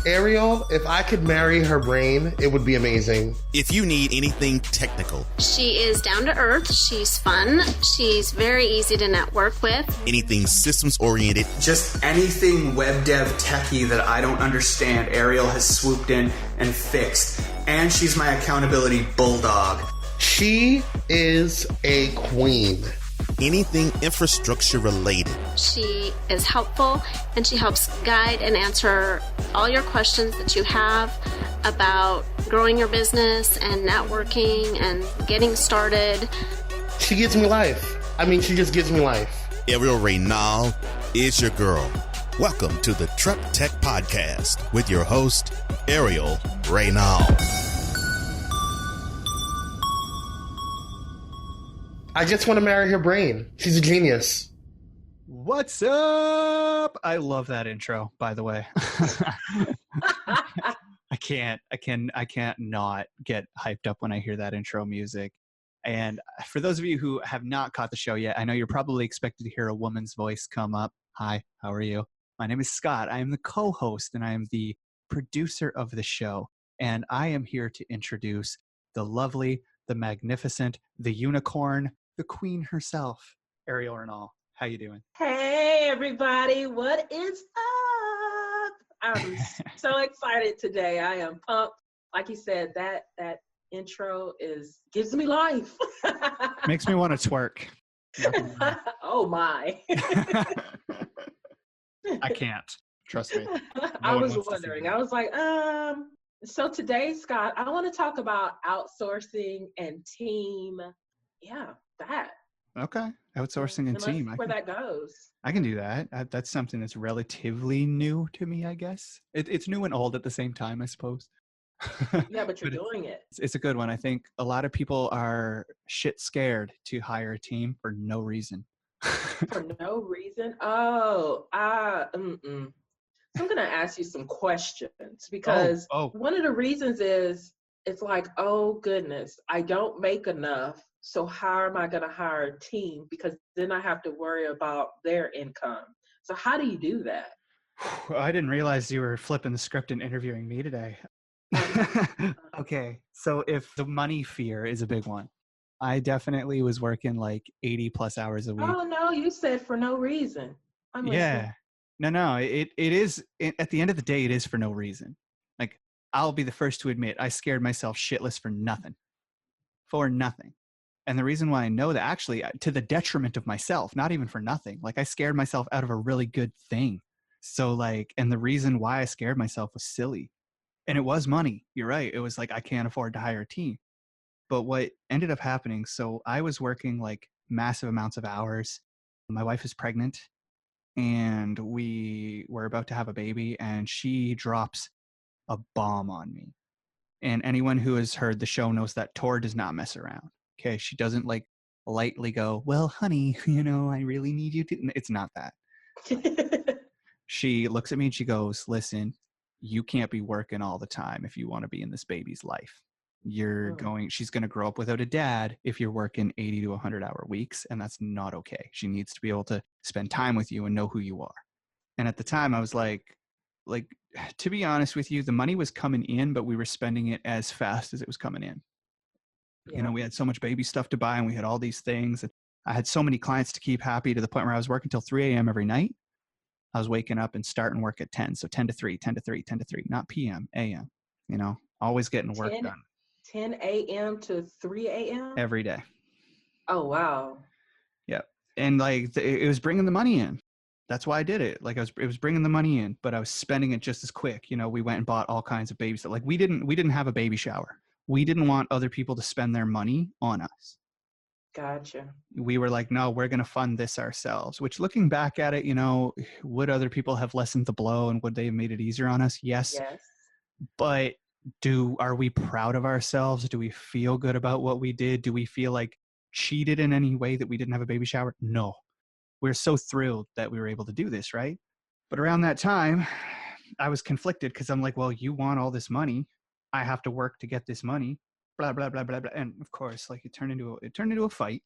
Airial, if I could marry her brain, it would be amazing. If you need anything technical. She is down to earth. She's fun. She's very easy to network with. Anything systems oriented. Just anything web dev techie that I don't understand, Airial has swooped in and fixed. And she's my accountability bulldog. She is a queen. Anything infrastructure related. She is helpful, and she helps guide and answer all your questions that you have about growing your business and networking and getting started. She gives me life. She just gives me life. Airial Reynal is your girl. Welcome to the Truck Tech Podcast with your host, Airial Reynal. I just want to marry her brain. She's a genius. What's up? I love that intro, by the way. I can't not get hyped up when I hear that intro music. And for those of you who have not caught the show yet, I know you're probably expected to hear a woman's voice come up. Hi, how are you? My name is Scott. I am the co-host and I am the producer of the show. And I am here to introduce the lovely, the magnificent, the unicorn, the queen herself, Airial Reynal. How you doing? Hey, everybody. What is up? I'm so excited today. I am pumped. Like you said, that intro gives me life. Makes me want to twerk. Oh, my. I can't. Trust me. I was wondering. I was like, so today, Scott, I want to talk about outsourcing and team. Yeah, that. Okay. Outsourcing and team. Where that goes. I can do that. That's something that's relatively new to me, I guess. It's new and old at the same time, I suppose. Yeah, but you're doing it. It's a good one. I think a lot of people are shit scared to hire a team for no reason. For no reason? Oh, So I'm going to ask you some questions because one of the reasons is it's like, oh, goodness, I don't make enough. So how am I going to hire a team? Because then I have to worry about their income. So how do you do that? I didn't realize you were flipping the script and interviewing me today. Okay. So if the money fear is a big one, I definitely was working like 80 plus hours a week. Oh, no, you said for no reason. Yeah. No, it is, at the end of the day, it is for no reason. Like, I'll be the first to admit I scared myself shitless for nothing. For nothing. And the reason why I know that, actually, to the detriment of myself, not even for nothing. Like, I scared myself out of a really good thing. So like, and the reason why I scared myself was silly. And it was money. You're right. It was like, I can't afford to hire a team. But what ended up happening, so I was working like massive amounts of hours. My wife is pregnant and we were about to have a baby and she drops a bomb on me. And anyone who has heard the show knows that Tor does not mess around. Okay. She doesn't like lightly go, well, honey, I really need you to. It's not that. She looks at me and she goes, listen, you can't be working all the time if you want to be in this baby's life. She's going to grow up without a dad if you're working 80 to 100 hour weeks. And that's not okay. She needs to be able to spend time with you and know who you are. And at the time I was like, to be honest with you, the money was coming in, but we were spending it as fast as it was coming in. Yeah. We had so much baby stuff to buy and we had all these things. And I had so many clients to keep happy to the point where I was working till 3 a.m. every night. I was waking up and starting work at 10. So 10 to 3, 10 to 3, 10 to 3, not PM, AM, always getting work done. 10 a.m. to 3 a.m.? Every day. Oh, wow. Yeah. And like, it was bringing the money in. That's why I did it. Like it was bringing the money in, but I was spending it just as quick. We went and bought all kinds of baby stuff. Like we didn't have a baby shower. We didn't want other people to spend their money on us. Gotcha. We were like, no, we're going to fund this ourselves, which looking back at it, would other people have lessened the blow and would they have made it easier on us? Yes. But are we proud of ourselves? Do we feel good about what we did? Do we feel like cheated in any way that we didn't have a baby shower? No. We're so thrilled that we were able to do this, right? But around that time, I was conflicted because I'm like, well, you want all this money. I have to work to get this money, blah, blah, blah, blah, blah. And of course, like it turned into a fight.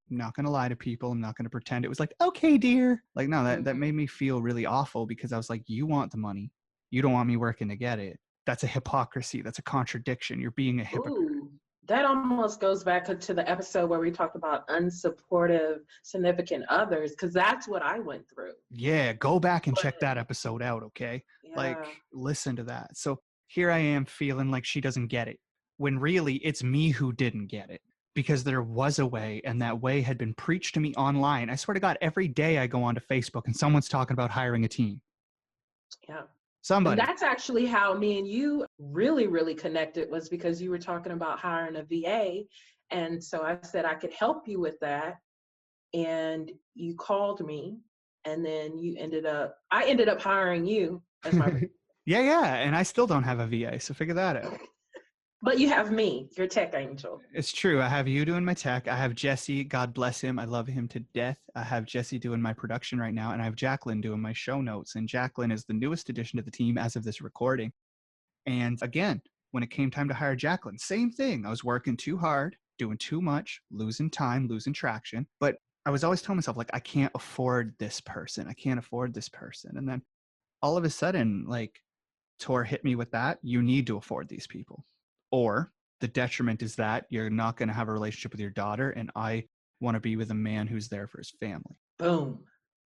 I'm not going to lie to people. I'm not going to pretend it was like, okay, dear. Like, no, that made me feel really awful because I was like, you want the money. You don't want me working to get it. That's a hypocrisy. That's a contradiction. You're being a hypocrite. Ooh, that almost goes back to the episode where we talked about unsupportive significant others, because that's what I went through. Yeah, go back and check that episode out, okay? Yeah. Like, listen to that. So here I am feeling like she doesn't get it, when really it's me who didn't get it. Because there was a way, and that way had been preached to me online. I swear to God, every day I go onto Facebook and someone's talking about hiring a team. Yeah. Somebody. And that's actually how me and you really, really connected, was because you were talking about hiring a VA. And so I said I could help you with that. And you called me, and then I ended up hiring you as my Yeah. And I still don't have a VA, so figure that out. But you have me, your tech angel. It's true. I have you doing my tech. I have Jesse, God bless him. I love him to death. I have Jesse doing my production right now, and I have Jaclyn doing my show notes. And Jaclyn is the newest addition to the team as of this recording. And again, when it came time to hire Jaclyn, same thing. I was working too hard, doing too much, losing time, losing traction. But I was always telling myself, like, I can't afford this person. I can't afford this person. And then all of a sudden, like, Tor hit me with that. You need to afford these people. Or the detriment is that you're not going to have a relationship with your daughter, and I want to be with a man who's there for his family. Boom.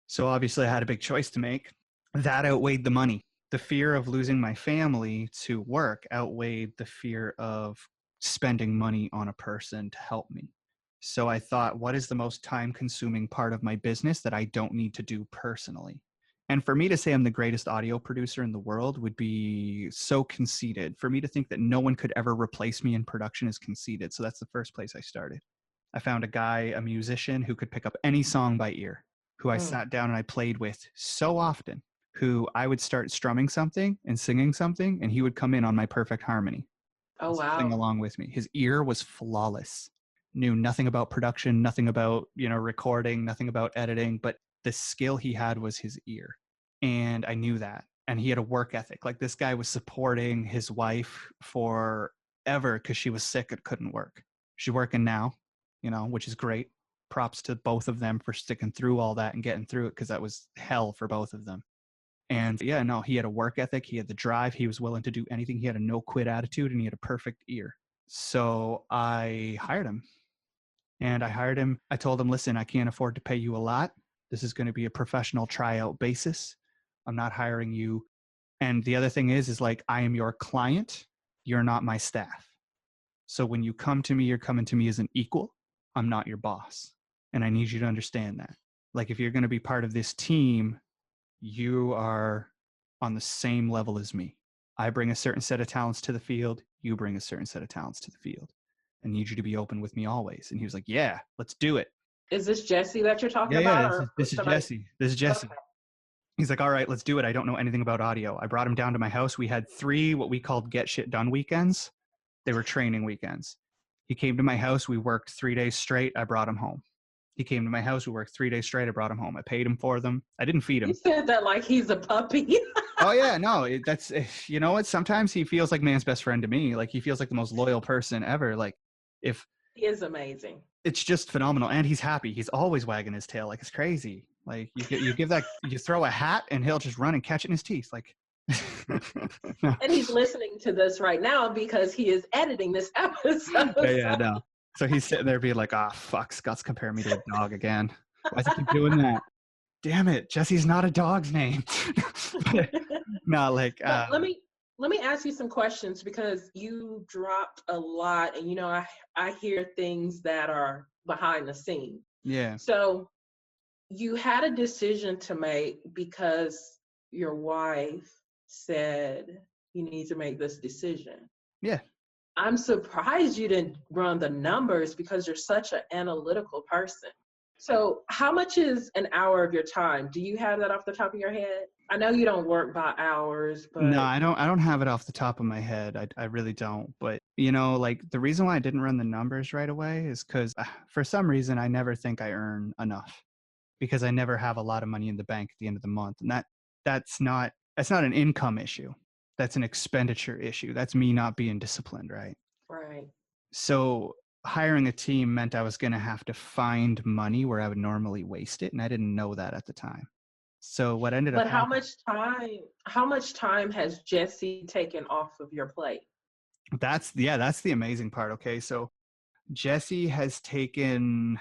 So obviously I had a big choice to make. That outweighed the money. The fear of losing my family to work outweighed the fear of spending money on a person to help me. So I thought, what is the most time-consuming part of my business that I don't need to do personally? And for me to say I'm the greatest audio producer in the world would be so conceited. For me to think that no one could ever replace me in production is conceited. So that's the first place I started. I found a guy, a musician, who could pick up any song by ear, who I sat down and I played with so often, who I would start strumming something and singing something, and he would come in on my perfect harmony. Oh, wow. Sing along with me. His ear was flawless. Knew nothing about production, nothing about, recording, nothing about editing, but the skill he had was his ear. And I knew that. And he had a work ethic. Like, this guy was supporting his wife forever because she was sick and couldn't work. She's working now, which is great. Props to both of them for sticking through all that and getting through it, because that was hell for both of them. And yeah, no, he had a work ethic. He had the drive. He was willing to do anything. He had a no quit attitude, and he had a perfect ear. So I hired him. And I hired him. I told him, listen, I can't afford to pay you a lot. This is going to be a professional tryout basis. I'm not hiring you. And the other thing is like, I am your client. You're not my staff. So when you come to me, you're coming to me as an equal. I'm not your boss. And I need you to understand that. Like, if you're going to be part of this team, you are on the same level as me. I bring a certain set of talents to the field. You bring a certain set of talents to the field. I need you to be open with me always. And he was like, yeah, let's do it. Is this Jesse that you're talking about? Yeah, this is Jesse. This is Jesse. Okay. He's like, all right, let's do it. I don't know anything about audio. I brought him down to my house. We had 3 what we called get shit done weekends. They were training weekends. He came to my house. We worked 3 days straight. I brought him home. He came to my house. We worked 3 days straight. I brought him home. I paid him for them. I didn't feed him. You said that like he's a puppy. Oh, yeah. No, that's, you know what? Sometimes he feels like man's best friend to me. Like, he feels like the most loyal person ever. Like, he is amazing. It's just phenomenal. And he's happy. He's always wagging his tail. Like, it's crazy. Like, you give that, you throw a hat and he'll just run and catch it in his teeth. Like, no. And he's listening to this right now because he is editing this episode. Yeah, no. So he's sitting there being like, fuck, Scot's comparing me to a dog again. Why does he keep doing that? Damn it. Jesse's not a dog's name. No, like, let me ask you some questions, because you dropped a lot, and I hear things that are behind the scene. Yeah. So you had a decision to make because your wife said you need to make this decision. Yeah. I'm surprised you didn't run the numbers, because you're such an analytical person. So how much is an hour of your time? Do you have that off the top of your head? I know you don't work by hours, but... No, I don't have it off the top of my head. I really don't. But, like, the reason why I didn't run the numbers right away is because for some reason, I never think I earn enough, because I never have a lot of money in the bank at the end of the month. And that's not an income issue. That's an expenditure issue. That's me not being disciplined, right? Right. So hiring a team meant I was going to have to find money where I would normally waste it. And I didn't know that at the time. So what ended up happening. How much time has Jesse taken off of your plate? That's the amazing part. Okay. So Jesse has taken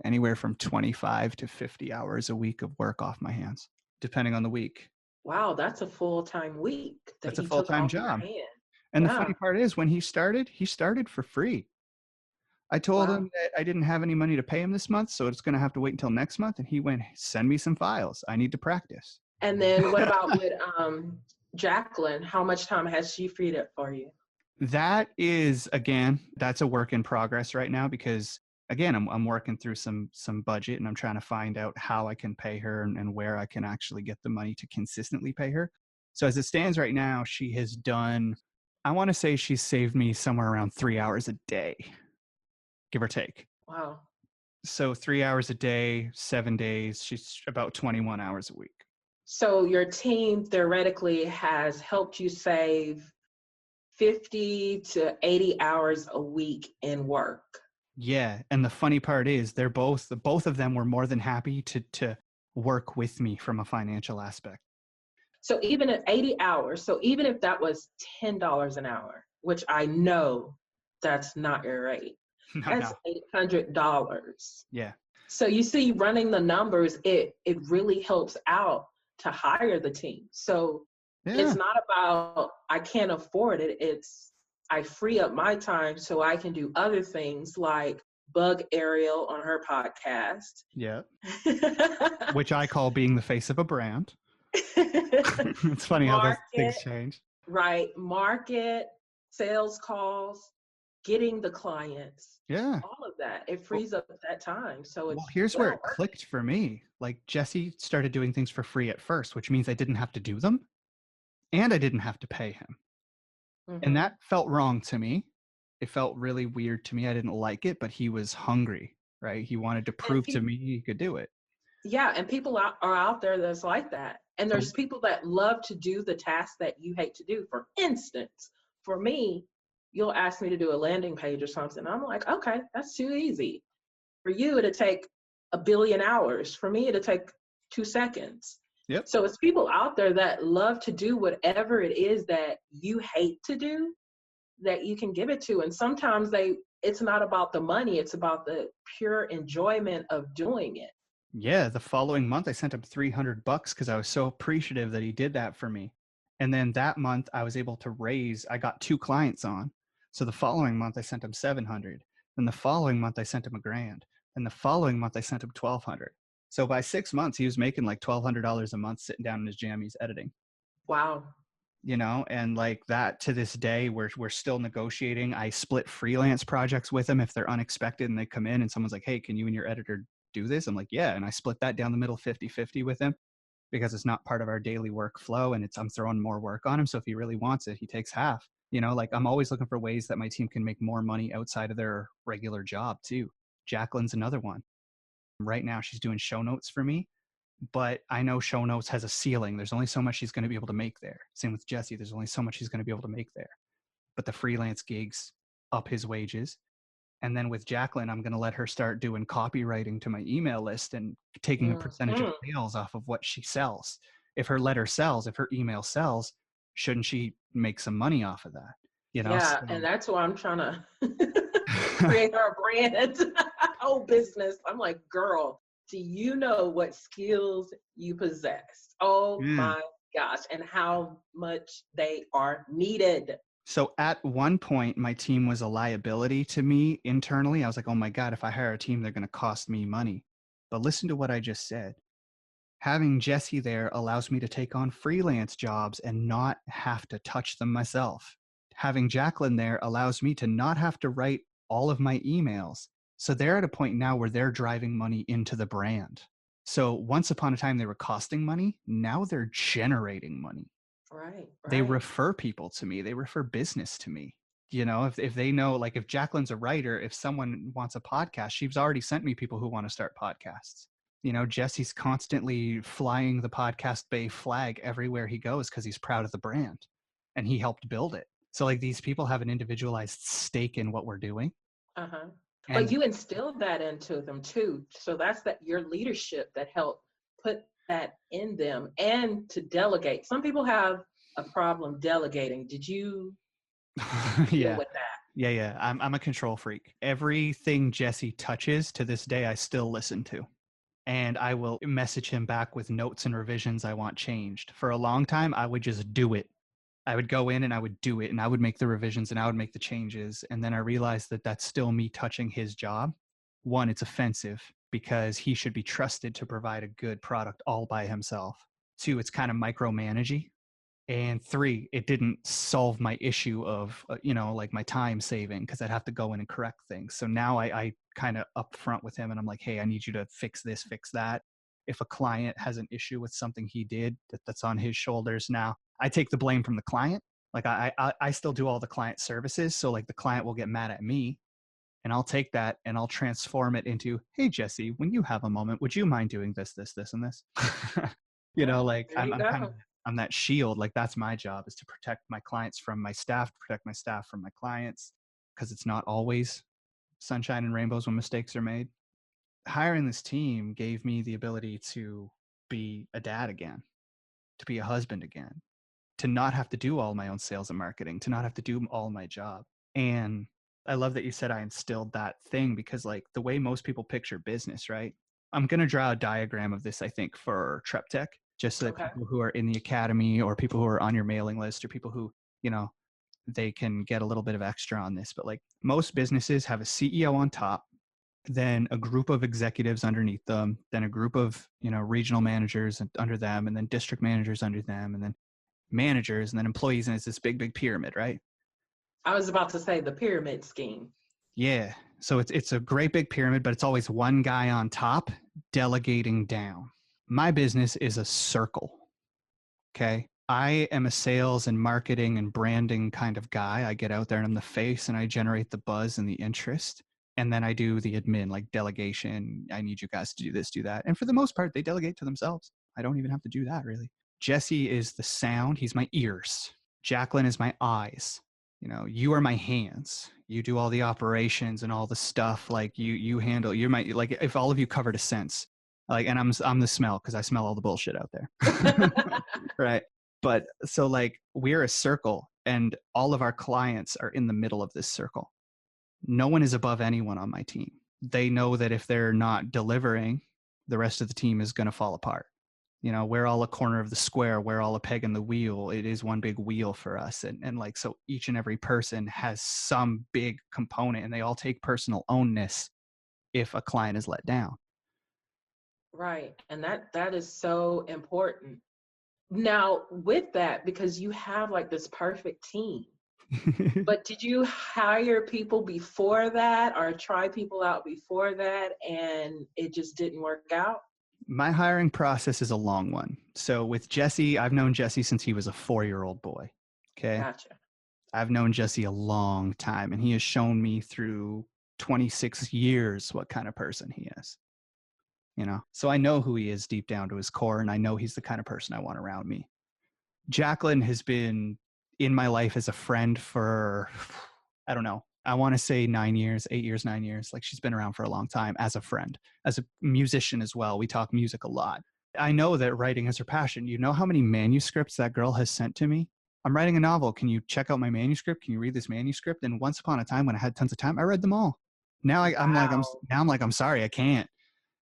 anywhere from 25 to 50 hours a week of work off my hands, depending on the week. Wow, that's a full-time week. That's a full-time job. And yeah. The funny part is when he started for free. I told him that I didn't have any money to pay him this month, so it's going to have to wait until next month. And he went, send me some files. I need to practice. And then what about with Jaclyn? How much time has she freed up for you? That is, again, that's a work in progress right now because, again, I'm working through some budget and I'm trying to find out how I can pay her and where I can actually get the money to consistently pay her. So as it stands right now, she has done, I want to say she's saved me somewhere around 3 hours a day, give or take. Wow. So 3 hours a day, 7 days, she's about 21 hours a week. So your team theoretically has helped you save 50 to 80 hours a week in work. Yeah. And the funny part is both of them were more than happy to work with me from a financial aspect. So even at 80 hours, so even if that was $10 an hour, which I know that's not your rate, that's $800. Yeah. So you see, running the numbers, it really helps out to hire the team. So it's not about, I can't afford it. It's, I free up my time so I can do other things like bug Airial on her podcast. Yeah. Which I call being the face of a brand. It's funny how those things change. Right. Market, sales calls, getting the clients. Yeah. All of that. It frees up that time. So it's here's where it clicked for me. Like Jesse started doing things for free at first, which means I didn't have to do them and I didn't have to pay him. Mm-hmm. And that felt wrong to me. It felt really weird to me. I didn't like it, but he was hungry, right? He wanted to prove to me he could do it. Yeah. And people are out there that's like that. And there's people that love to do the tasks that you hate to do. For instance, for me, you'll ask me to do a landing page or something. I'm like, okay, that's too easy. For you, it'll take 1 billion hours. For me, it'll take 2 seconds. Yep. So it's people out there that love to do whatever it is that you hate to do, that you can give it to. And sometimes it's not about the money. It's about the pure enjoyment of doing it. Yeah. The following month, I sent him $300 because I was so appreciative that he did that for me. And then that month I was able to I got 2 clients on. So the following month I sent him 700. Then the following month I sent him $1,000. And the following month I sent him 1,200. So by 6 months, he was making like $1,200 a month sitting down in his jammies editing. Wow. You know, and like that to this day, we're still negotiating. I split freelance projects with him if they're unexpected and they come in and someone's like, hey, can you and your editor do this? I'm like, yeah. And I split that down the middle 50-50 with him because it's not part of our daily workflow and I'm throwing more work on him. So if he really wants it, he takes half. You know, like I'm always looking for ways that my team can make more money outside of their regular job too. Jaclyn's another one. Right now she's doing show notes for me, but I know show notes has a ceiling. There's only so much she's going to be able to make there. Same with Jesse. There's only so much she's going to be able to make there. But the freelance gigs up his wages. And then with Jaclyn, I'm going to let her start doing copywriting to my email list and taking a percentage of sales off of what she sells. If her letter sells, if her email sells, shouldn't she make some money off of that? You know? Yeah, and that's why I'm trying to create our brand, whole business. I'm like, girl, do you know what skills you possess? Oh my gosh, and how much they are needed. So at one point, my team was a liability to me internally. I was like, oh my God, if I hire a team, they're going to cost me money. But listen to what I just said. Having Jesse there allows me to take on freelance jobs and not have to touch them myself. Having Jaclyn there allows me to not have to write all of my emails. So they're at a point now where they're driving money into the brand. So once upon a time, they were costing money. Now they're generating money. Right. They refer people to me. They refer business to me. You know, if they know, like if Jaclyn's a writer, if someone wants a podcast, she's already sent me people who want to start podcasts. You know, Jesse's constantly flying the Podcast Bay flag everywhere he goes because he's proud of the brand and he helped build it. So like these people have an individualized stake in what we're doing. But you instilled that into them too. So that's that your leadership that helped put that in them, and to delegate. Some people have a problem delegating. Did you deal with that? Yeah. I'm a control freak. Everything Jesse touches to this day, I still listen to. And I will message him back with notes and revisions I want changed. For a long time, I would just do it. I would go in and I would do it, and I would make the revisions and I would make the changes. And then I realized that that's still me touching his job. One, it's offensive because he should be trusted to provide a good product all by himself. Two, it's kind of micromanaging. And three, it didn't solve my issue of, like my time saving, because I'd have to go in and correct things. So now I kind of upfront with him and I'm like, hey, I need you to fix this, fix that. If a client has an issue with something he did that's on his shoulders now, I take the blame from the client. Like I still do all the client services. So like the client will get mad at me, and I'll take that and I'll transform it into, hey, Jesse, when you have a moment, would you mind doing this, this, this, and this? Like I'm that shield. Like that's my job, is to protect my clients from my staff, to protect my staff from my clients, because it's not always sunshine and rainbows when mistakes are made. Hiring this team gave me the ability to be a dad again, to be a husband again, to not have to do all my own sales and marketing, to not have to do all my job. And I love that you said I instilled that thing, because like the way most people picture business, right? I'm going to draw a diagram of this, I think, for TrepTech, just so that people who are in the academy or people who are on your mailing list or people who, they can get a little bit of extra on this. But like most businesses have a CEO on top, then a group of executives underneath them, then a group of, regional managers under them, and then district managers under them, and then managers, and then employees. And it's this big, big pyramid, right? I was about to say the pyramid scheme. Yeah. So it's a great big pyramid, but it's always one guy on top delegating down. My business is a circle. Okay. I am a sales and marketing and branding kind of guy. I get out there and I'm the face, and I generate the buzz and the interest. And then I do the admin, like delegation. I need you guys to do this, do that. And for the most part, they delegate to themselves. I don't even have to do that really. Jesse is the sound. He's my ears. Jaclyn is my eyes. You are my hands. You do all the operations and all the stuff. Like you handle, you're my, like if all of you covered a sense, like, and I'm the smell, because I smell all the bullshit out there. Right. But so like we're a circle, and all of our clients are in the middle of this circle. No one is above anyone on my team. They know that if they're not delivering, the rest of the team is going to fall apart. We're all a corner of the square. We're all a peg in the wheel. It is one big wheel for us. And like, so each and every person has some big component, and they all take personal ownness if a client is let down. Right. And that is so important. Now, with that, because you have like this perfect team, but did you hire people before that, or try people out before that, and it just didn't work out? My hiring process is a long one. So with Jesse, I've known Jesse since he was a 4-year-old boy. Okay. Gotcha. I've known Jesse a long time, and he has shown me through 26 years what kind of person he is. So I know who he is deep down to his core, and I know he's the kind of person I want around me. Jaclyn has been in my life as a friend for, I don't know, I want to say 9 years, 8 years, 9 years. Like she's been around for a long time as a friend, as a musician as well. We talk music a lot. I know that writing is her passion. You know how many manuscripts that girl has sent to me? I'm writing a novel. Can you check out my manuscript? Can you read this manuscript? And once upon a time, when I had tons of time, I read them all. Now I'm sorry, I can't.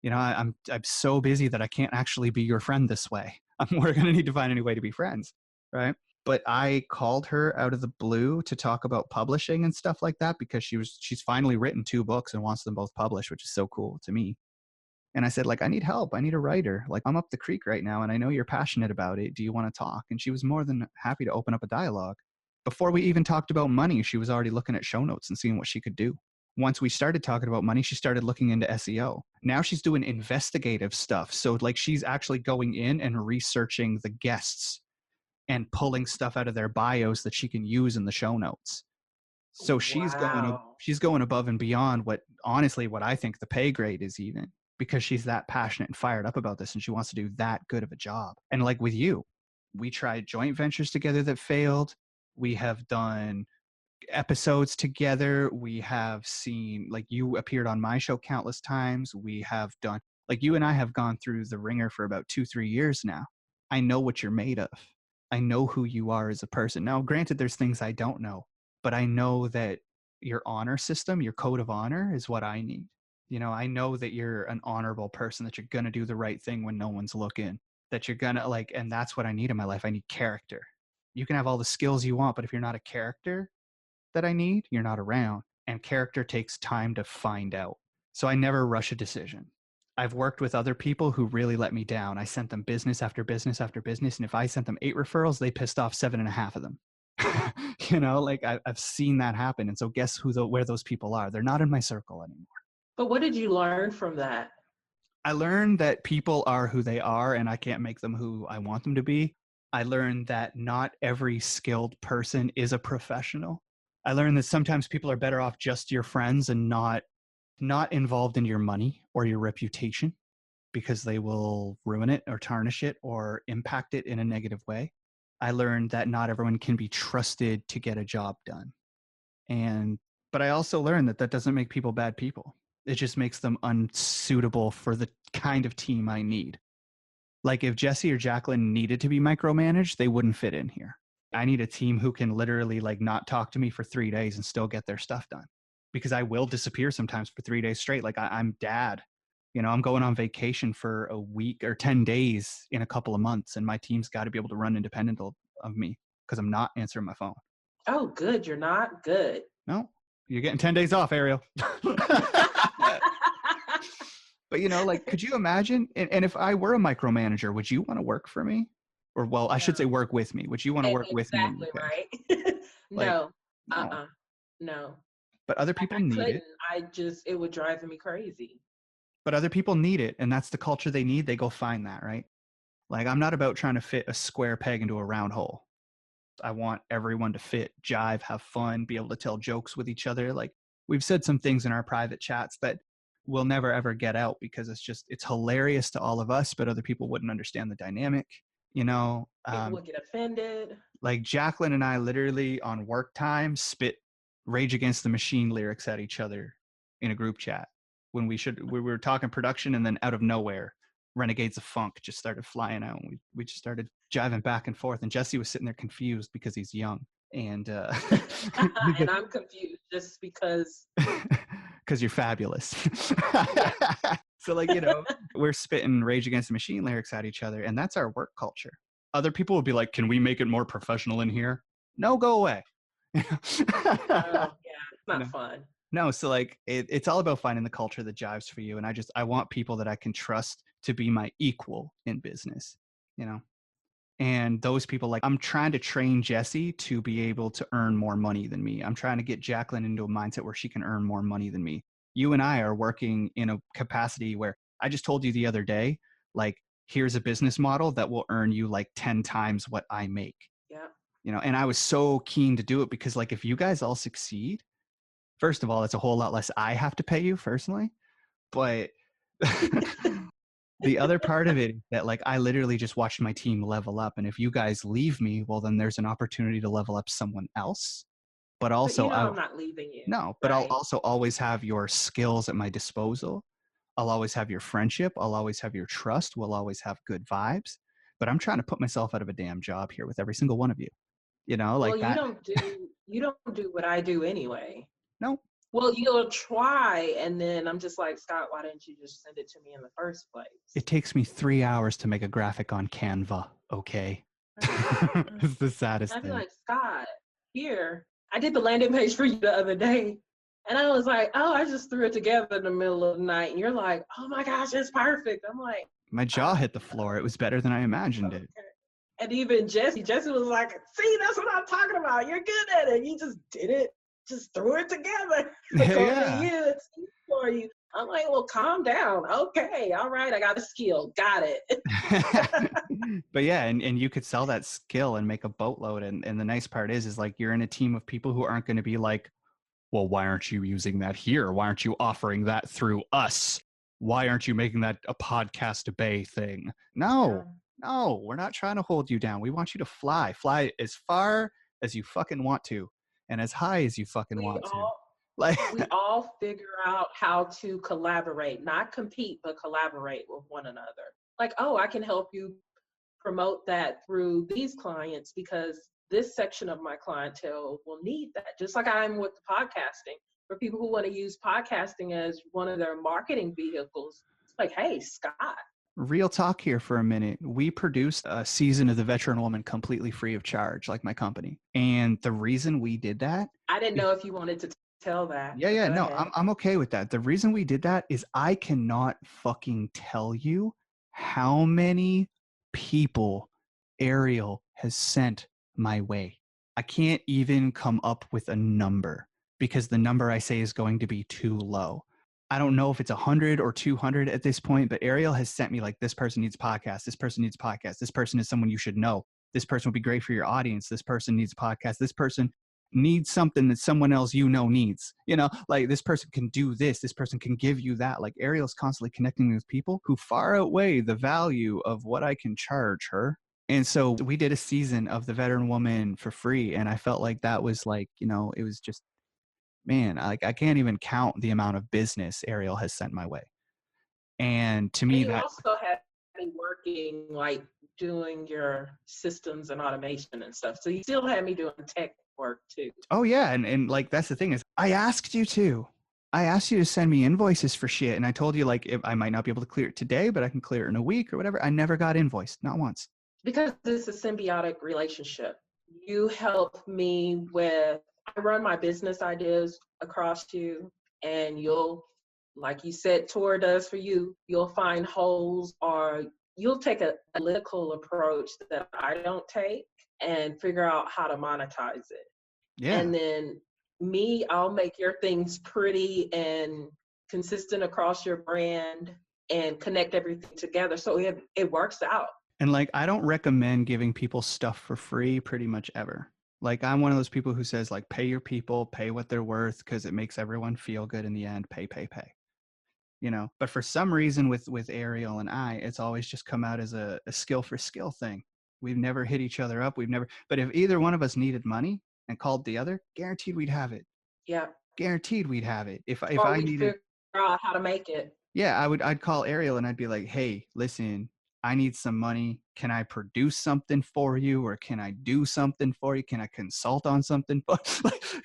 I'm so busy that I can't actually be your friend this way. We're going to need to find a new way to be friends, right? But I called her out of the blue to talk about publishing and stuff like that, because she's finally written 2 books and wants them both published, which is so cool to me. And I said, like, I need help. I need a writer. Like, I'm up the creek right now, and I know you're passionate about it. Do you want to talk? And she was more than happy to open up a dialogue. Before we even talked about money, she was already looking at show notes and seeing what she could do. Once we started talking about money, she started looking into SEO. Now she's doing investigative stuff. So like she's actually going in and researching the guests and pulling stuff out of their bios that she can use in the show notes. So she's going above and beyond what I think the pay grade is, even, because she's that passionate and fired up about this, and she wants to do that good of a job. And like with you, we tried joint ventures together that failed. We have done episodes together. We have seen, like, you appeared on my show countless times. We have done, like, you and I have gone through the ringer for about 2-3 years now. I know what you're made of. I know who you are as a person. Now, granted, there's things I don't know, but I know that your honor system, your code of honor is what I need. You know, I know that you're an honorable person, that you're going to do the right thing when no one's looking, that you're going to, like, and that's what I need in my life. I need character. You can have all the skills you want, but if you're not a character that I need, you're not around. And character takes time to find out. So I never rush a decision. I've worked with other people who really let me down. I sent them business after business after business. And if I sent them 8 referrals, they pissed off 7.5 of them. You know, like I've seen that happen. And so guess where those people are? They're not in my circle anymore. But what did you learn from that? I learned that people are who they are and I can't make them who I want them to be. I learned that not every skilled person is a professional. I learned that sometimes people are better off just your friends and not involved in your money or your reputation, because they will ruin it or tarnish it or impact it in a negative way. I learned that not everyone can be trusted to get a job done. But I also learned that doesn't make people bad people. It just makes them unsuitable for the kind of team I need. Like if Jesse or Jaclyn needed to be micromanaged, they wouldn't fit in here. I need a team who can literally like not talk to me for 3 days and still get their stuff done, because I will disappear sometimes for 3 days straight. Like I'm dad, you know, I'm going on vacation for a week or 10 days in a couple of months, and my team's got to be able to run independent of me because I'm not answering my phone. Oh, good. You're not good. No, you're getting 10 days off, Airial. But, you know, like, could you imagine? And if I were a micromanager, would you want to work for me? Or, well, I should say work with me. Would you want to work with me? Exactly, right? No. Like, No. But other people need it. It would drive me crazy. But other people need it. And that's the culture they need. They go find that, right? Like, I'm not about trying to fit a square peg into a round hole. I want everyone to fit, jive, have fun, be able to tell jokes with each other. Like, we've said some things in our private chats that we'll never ever get out because it's hilarious to all of us, but other people wouldn't understand the dynamic, you know. People would get offended. Like Jaclyn and I literally on work time spit Rage Against the Machine lyrics at each other in a group chat when we were talking production, and then out of nowhere Renegades of Funk just started flying out, and we just started jiving back and forth, and Jesse was sitting there confused because he's young, and and I'm confused just because you're fabulous. So, like, you know, we're spitting Rage Against the Machine lyrics at each other, and that's our work culture. Other people will be like, can we make it more professional in here? No, go away. Yeah, it's not fun. No, so like it's all about finding the culture that jives for you. And I want people that I can trust to be my equal in business, you know? And those people, like, I'm trying to train Jesse to be able to earn more money than me. I'm trying to get Jaclyn into a mindset where she can earn more money than me. You and I are working in a capacity where I just told you the other day, like, here's a business model that will earn you like 10 times what I make. Yeah. You know, and I was so keen to do it because, like, if you guys all succeed, first of all, it's a whole lot less I have to pay you personally. But the other part of it is that, like, I literally just watched my team level up. And if you guys leave me, well, then there's an opportunity to level up someone else. But also, I'm not leaving you. No, but right? I'll also always have your skills at my disposal. I'll always have your friendship. I'll always have your trust. We'll always have good vibes. But I'm trying to put myself out of a damn job here with every single one of you. You know, like, well, you don't do what I do anyway. No. Well, you'll try, and then I'm just like, Scott, why didn't you just send it to me in the first place? It takes me 3 hours to make a graphic on Canva, okay? It's the saddest thing. I'd be like, Scott, here. I did the landing page for you the other day, and I was like, oh, I just threw it together in the middle of the night, and you're like, oh my gosh, it's perfect. I'm like, my jaw hit the floor. It was better than I imagined it. And even Jesse was like, see, that's what I'm talking about. You're good at it. You just did it. Just threw it together. Yeah. It's easy for you. I'm like, well, calm down. Okay. All right. I got a skill. Got it. But yeah, and you could sell that skill and make a boatload. And the nice part is like, you're in a team of people who aren't going to be like, well, why aren't you using that here? Why aren't you offering that through us? Why aren't you making that a podcast bay thing? No, we're not trying to hold you down. We want you to fly as far as you fucking want to. and as high as you fucking we want to. all Like we all figure out how to collaborate, not compete, but collaborate with one another. Like, oh, I can help you promote that through these clients because this section of my clientele will need that. Just like I'm with the podcasting, for people who want to use podcasting as one of their marketing vehicles. It's like, hey, Scott. Real talk here for a minute. We produced a season of The Veteran Woman completely free of charge, like my company. And the reason we did that, I didn't know if you wanted to tell that. yeah, no, ahead. I'm okay with that. The reason we did that is I cannot fucking tell you how many people Airial has sent my way. I can't even come up with a number because the number I say is going to be too low. I don't know if it's 100 or 200 at this point, but Airial has sent me like, this person needs a podcast. This person needs a podcast. This person is someone you should know. This person would be great for your audience. This person needs a podcast. This person needs something that someone else needs. Like this person can do this. This person can give you that. Like Airial's constantly connecting me with people who far outweigh the value of what I can charge her. And so we did a season of The Veteran Woman for free. And I felt like that was like, it was just, man, I can't even count the amount of business Airial has sent my way. And to me, you also had me working, like doing your systems and automation and stuff. So you still had me doing tech work too. Oh yeah. And like, that's the thing is I asked you to send me invoices for shit. And I told you like, if I might not be able to clear it today, but I can clear it in a week or whatever. I never got invoiced, not once. Because it's a symbiotic relationship. You help me with, I run my business ideas across you, and you'll, like you said, Tor does for you, you'll find holes, or you'll take a analytical approach that I don't take and figure out how to monetize it. Yeah. And then me, I'll make your things pretty and consistent across your brand and connect everything together so it works out. And like, I don't recommend giving people stuff for free pretty much ever. Like, I'm one of those people who says like, pay your people, pay what they're worth, because it makes everyone feel good in the end. Pay. But for some reason with Airial and I, it's always just come out as a skill for skill thing. We've never hit each other up. But if either one of us needed money and called the other, guaranteed we'd have it. Yeah. Guaranteed we'd have it. If or I needed, figure out how to make it. Yeah, I'd call Airial and I'd be like, hey, listen, I need some money. Can I produce something for you? Or can I do something for you? Can I consult on something?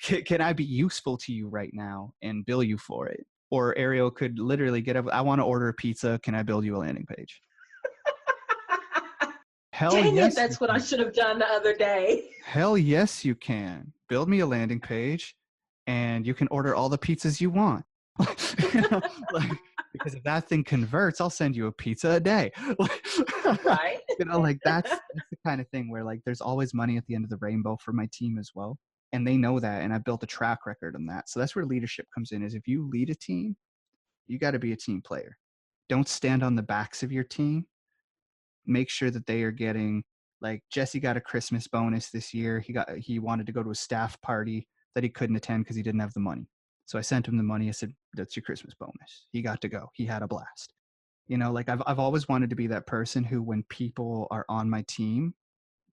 Can I be useful to you right now and bill you for it? Or Airial could literally get up, I want to order a pizza. Can I build you a landing page? Hell Dang yes. It, that's what I should have done the other day. Hell yes, you can. Build me a landing page and you can order all the pizzas you want. Because if that thing converts, I'll send you a pizza a day. Right. That's the kind of thing where like there's always money at the end of the rainbow for my team as well. And they know that, and I built a track record on that. So that's where leadership comes in, is if you lead a team, you got to be a team player. Don't stand on the backs of your team. Make sure that they are getting, like Jesse got a Christmas bonus this year. He wanted to go to a staff party that he couldn't attend because he didn't have the money. So I sent him the money. I said, that's your Christmas bonus. He got to go. He had a blast. I've always wanted to be that person who, when people are on my team,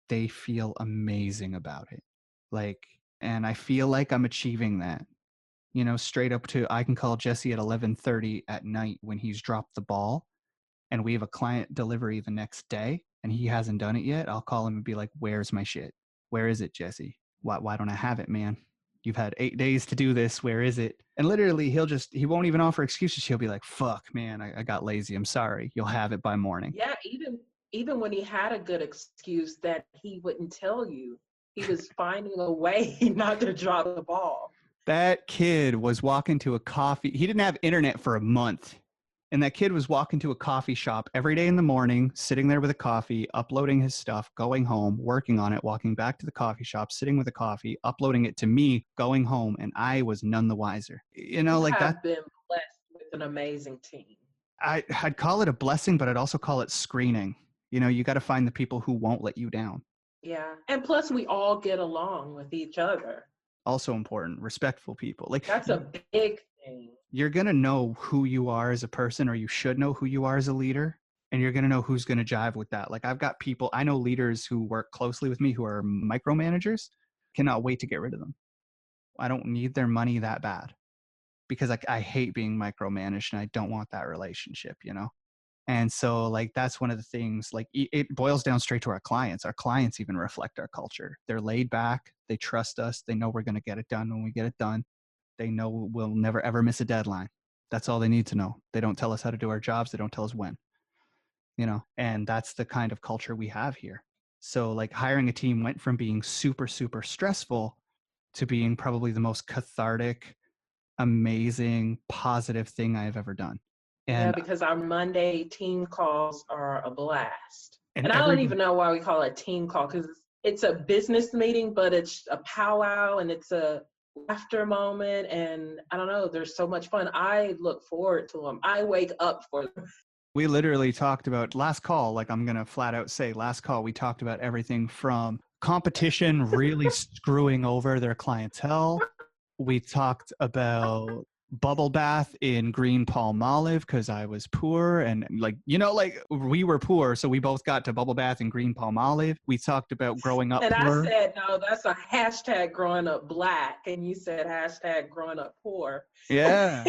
they feel amazing about it. And I feel like I'm achieving that, straight up to, I can call Jesse at 11:30 at night when he's dropped the ball and we have a client delivery the next day and he hasn't done it yet. I'll call him and be like, where's my shit? Where is it, Jesse? Why don't I have it, man? You've had 8 days to do this. Where is it? And literally he won't even offer excuses. He'll be like, fuck, man, I got lazy. I'm sorry. You'll have it by morning. Yeah. Even when he had a good excuse that he wouldn't tell you, he was finding a way not to drop the ball. That kid was walking to a coffee. He didn't have internet for a month. And that kid was walking to a coffee shop every day in the morning, sitting there with a coffee, uploading his stuff, going home, working on it, walking back to the coffee shop, sitting with a coffee, uploading it to me, going home, and I was none the wiser. I've been blessed with an amazing team. I'd call it a blessing, but I'd also call it screening. You got to find the people who won't let you down. Yeah. And plus we all get along with each other. Also important, respectful people. That's a big thing. You're going to know who you are as a person, or you should know who you are as a leader, and you're going to know who's going to jive with that. Like, I've got people, I know leaders who work closely with me who are micromanagers, cannot wait to get rid of them. I don't need their money that bad, because like I hate being micromanaged and I don't want that relationship, you know? And so like that's one of the things, like it boils down straight to our clients. Our clients even reflect our culture. They're laid back, they trust us, they know we're going to get it done when we get it done. They know we'll never ever miss a deadline. That's all they need to know. They don't tell us how to do our jobs, they don't tell us when, you know? And that's the kind of culture we have here. So like hiring a team went from being super super stressful to being probably the most cathartic, amazing, positive thing I've ever done. Yeah, And because our Monday team calls are a blast. and And I don't everybody, even know why we call it team call, because it's a business meeting, but it's a powwow and it's a laughter moment. And I don't know, there's so much fun. I look forward to them. I wake up for them. we literally talked about last call, like I'm going to flat out say last call, we talked about everything from competition really screwing over their clientele. We talked about bubble bath in green palm olive because I was poor, and like, you know, like we were poor, so we both got to bubble bath in green palm olive. We talked about growing up And poor. I said, no, that's a hashtag growing up black. And you said hashtag growing up poor. Yeah.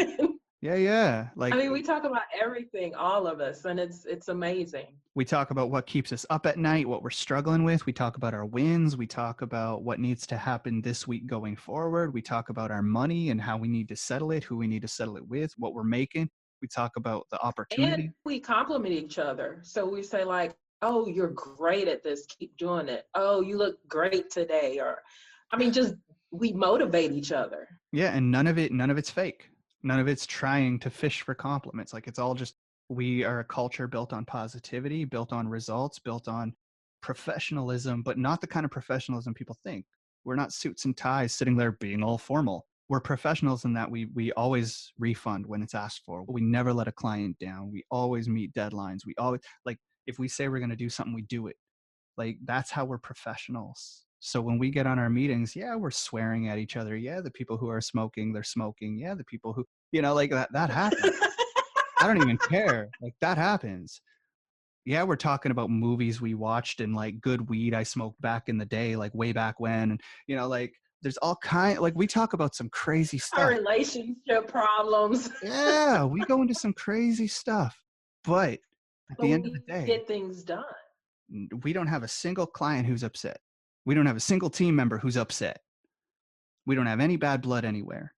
Yeah. Like, I mean, we talk about everything, all of us, and it's amazing. we talk about what keeps us up at night, what we're struggling with. We talk about our wins. We talk about what needs to happen this week going forward. We talk about our money and how we need to settle it, who we need to settle it with, what we're making. We talk about the opportunity. And we compliment each other. So we say like, oh, you're great at this. Keep doing it. Oh, you look great today. Or, I mean, just we motivate each other. Yeah. And none of it's fake. None of it's trying to fish for compliments. Like it's all just, we are a culture built on positivity, built on results, built on professionalism, but not the kind of professionalism people think. We're not suits and ties sitting there being all formal. We're professionals in that we always refund when it's asked for. We never let a client down. We always meet deadlines. We always, like, if we say we're going to do something, we do it. Like, that's how we're professionals. So when we get on our meetings, yeah, we're swearing at each other. Yeah, the people who are smoking, they're smoking. Yeah, the people who, you know, like that happens. I don't even care. Like that happens. Yeah, we're talking about movies we watched and like good weed I smoked back in the day, like way back when. And, you know, like there's all kind, like we talk about some crazy stuff. Our relationship problems. Yeah, we go into some crazy stuff. But at the end of the day, get things done. We don't have a single client who's upset. We don't have a single team member who's upset. We don't have any bad blood anywhere.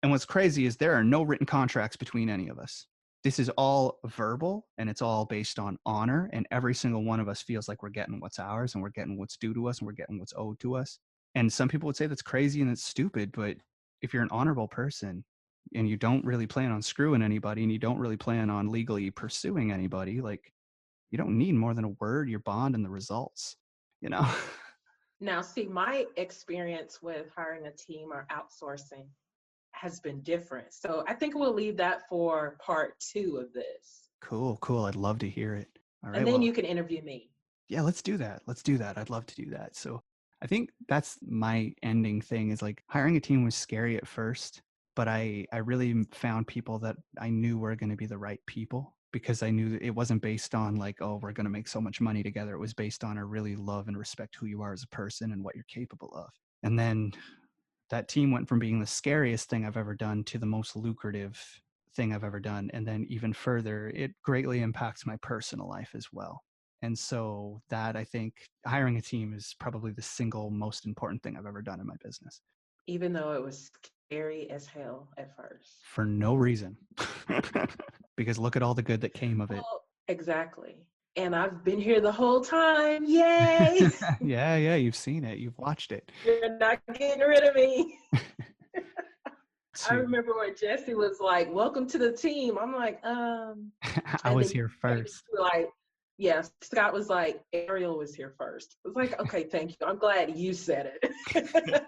And what's crazy is there are no written contracts between any of us. This is all verbal and it's all based on honor. And every single one of us feels like we're getting what's ours and we're getting what's due to us and we're getting what's owed to us. And some people would say that's crazy and it's stupid, but if you're an honorable person and you don't really plan on screwing anybody and you don't really plan on legally pursuing anybody, like you don't need more than a word, your bond, and the results, you know? Now, see, my experience with hiring a team or outsourcing has been different. So I think we'll leave that for part 2 of this. Cool. I'd love to hear it. All right. And then you can interview me. Yeah, let's do that. I'd love to do that. So I think that's my ending thing is like hiring a team was scary at first, but I really found people that I knew were going to be the right people because I knew that it wasn't based on like, oh, we're going to make so much money together. It was based on I really love and respect who you are as a person and what you're capable of. And then that team went from being the scariest thing I've ever done to the most lucrative thing I've ever done. And then even further, it greatly impacts my personal life as well. And so that I think hiring a team is probably the single most important thing I've ever done in my business. Even though it was scary as hell at first. For no reason. Because look at all the good that came of it. Well, exactly. And I've been here the whole time. Yay! Yeah, you've seen it. You've watched it. You're not getting rid of me. I remember when Jesse was like, welcome to the team. I'm like, I was here first. Like, yes, Scott was like, Airial was here first. I was like, okay, thank you. I'm glad you said it.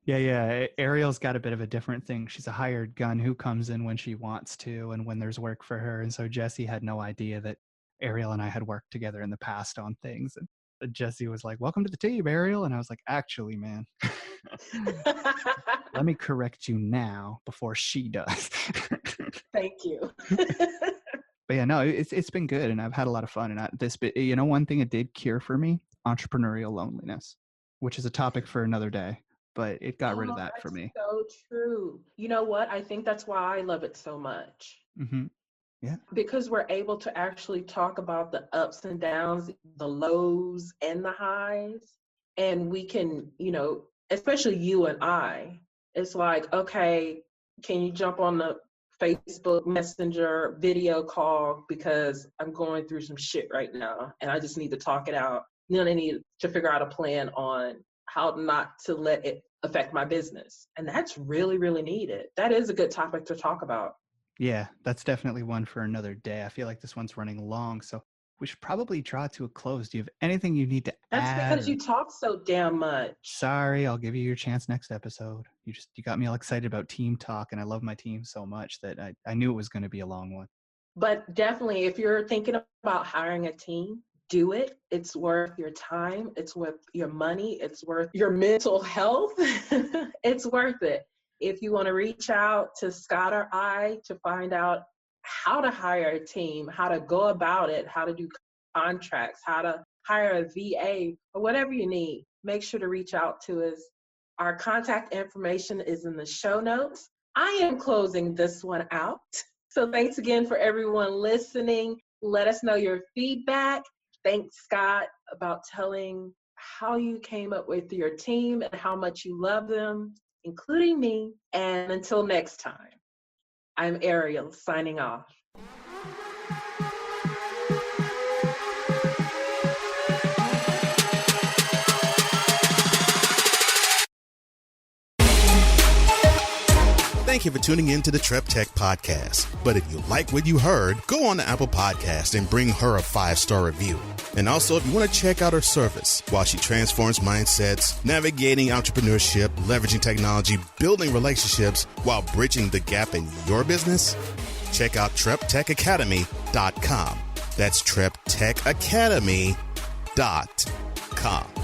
Yeah. Airial's got a bit of a different thing. She's a hired gun who comes in when she wants to and when there's work for her. And so Jesse had no idea that Airial and I had worked together in the past on things. And Jesse was like, welcome to the team, Airial. And I was like, actually, man, let me correct you now before she does. Thank you. But yeah, no, it's been good. And I've had a lot of fun. And one thing it did cure for me, entrepreneurial loneliness, which is a topic for another day. but it got rid of that for me. So true. You know what? I think that's why I love it so much. Mm-hmm. Yeah. Because we're able to actually talk about the ups and downs, the lows and the highs. And we can, especially you and I, it's like, okay, can you jump on the Facebook Messenger video call because I'm going through some shit right now and I just need to talk it out. Then I need to figure out a plan on how not to let it affect my business. And that's really, really needed. That is a good topic to talk about. Yeah, that's definitely one for another day. I feel like this one's running long, so we should probably draw to a close. Do you have anything you need to add? That's because you talk so damn much. Sorry, I'll give you your chance next episode. You got me all excited about team talk, and I love my team so much that I knew it was going to be a long one. But definitely, if you're thinking about hiring a team, do it. It's worth your time. It's worth your money. It's worth your mental health. It's worth it. If you want to reach out to Scott or I to find out how to hire a team, how to go about it, how to do contracts, how to hire a VA, or whatever you need, make sure to reach out to us. Our contact information is in the show notes. I am closing this one out. So thanks again for everyone listening. Let us know your feedback. Thanks, Scott, about telling how you came up with your team and how much you love them, including me. And until next time, I'm Airial signing off. Thank you for tuning in to the Trep Tech Podcast. But if you like what you heard, go on to Apple Podcast and bring her a 5-star review. And also, if you want to check out her service while she transforms mindsets, navigating entrepreneurship, leveraging technology, building relationships while bridging the gap in your business, check out TrepTechAcademy.com. That's TrepTechAcademy.com.